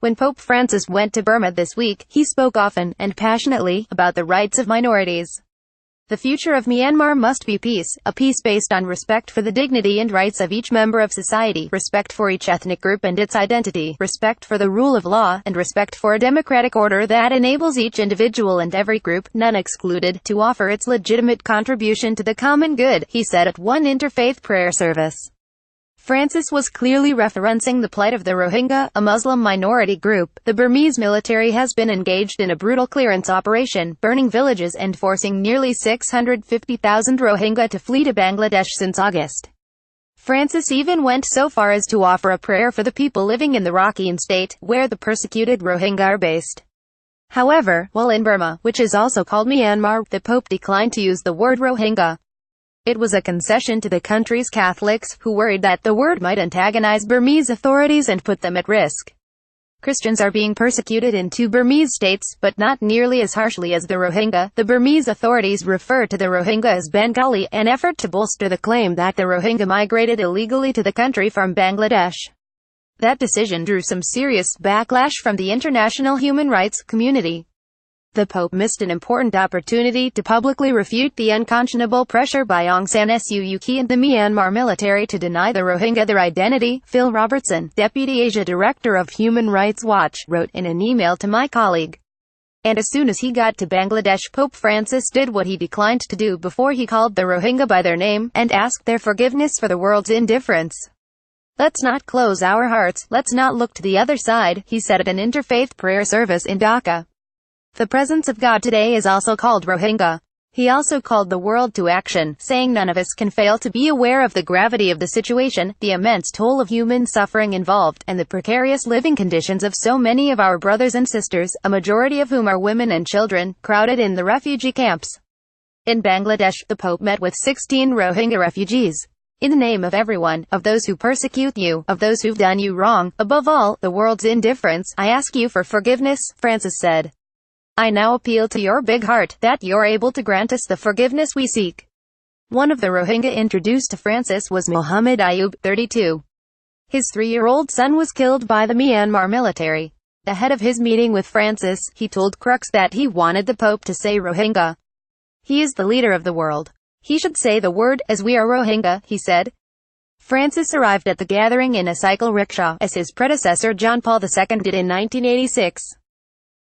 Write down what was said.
When Pope Francis went to Burma this week, he spoke often and passionately about the rights of minorities. The future of Myanmar must be peace, a peace based on respect for the dignity and rights of each member of society, respect for each ethnic group and its identity, respect for the rule of law, and respect for a democratic order that enables each individual and every group, none excluded, to offer its legitimate contribution to the common good, he said at one interfaith prayer service. Francis was clearly referencing the plight of the Rohingya, a Muslim minority group. The Burmese military has been engaged in a brutal clearance operation, burning villages and forcing nearly 650,000 Rohingya to flee to Bangladesh since August. Francis even went so far as to offer a prayer for the people living in the Rakhine state, where the persecuted Rohingya are based. However, while in Burma, which is also called Myanmar, the Pope declined to use the word Rohingya. It was a concession to the country's Catholics, who worried that the word might antagonize Burmese authorities and put them at risk. Christians are being persecuted in two Burmese states, but not nearly as harshly as the Rohingya. The Burmese authorities refer to the Rohingya as Bengali, an effort to bolster the claim that the Rohingya migrated illegally to the country from Bangladesh. That decision drew some serious backlash from the international human rights community. The Pope missed an important opportunity to publicly refute the unconscionable pressure by Aung San Suu Kyi and the Myanmar military to deny the Rohingya their identity, Phil Robertson, Deputy Asia Director of Human Rights Watch, wrote in an email to my colleague. And as soon as he got to Bangladesh, Pope Francis did what he declined to do before. He called the Rohingya by their name, and asked their forgiveness for the world's indifference. Let's not close our hearts, let's not look to the other side, he said at an interfaith prayer service in Dhaka. The presence of God today is also called Rohingya. He also called the world to action, saying none of us can fail to be aware of the gravity of the situation, the immense toll of human suffering involved, and the precarious living conditions of so many of our brothers and sisters, a majority of whom are women and children, crowded in the refugee camps. In Bangladesh, the Pope met with 16 Rohingya refugees. In the name of everyone, of those who persecute you, of those who've done you wrong, above all, the world's indifference, I ask you for forgiveness, Francis said. I now appeal to your big heart, that you're able to grant us the forgiveness we seek. One of the Rohingya introduced to Francis was Muhammad Ayub, 32. His 3-year-old son was killed by the Myanmar military. Ahead of his meeting with Francis, he told Crux that he wanted the Pope to say Rohingya. He is the leader of the world. He should say the word, as we are Rohingya, he said. Francis arrived at the gathering in a cycle rickshaw, as his predecessor John Paul II did in 1986.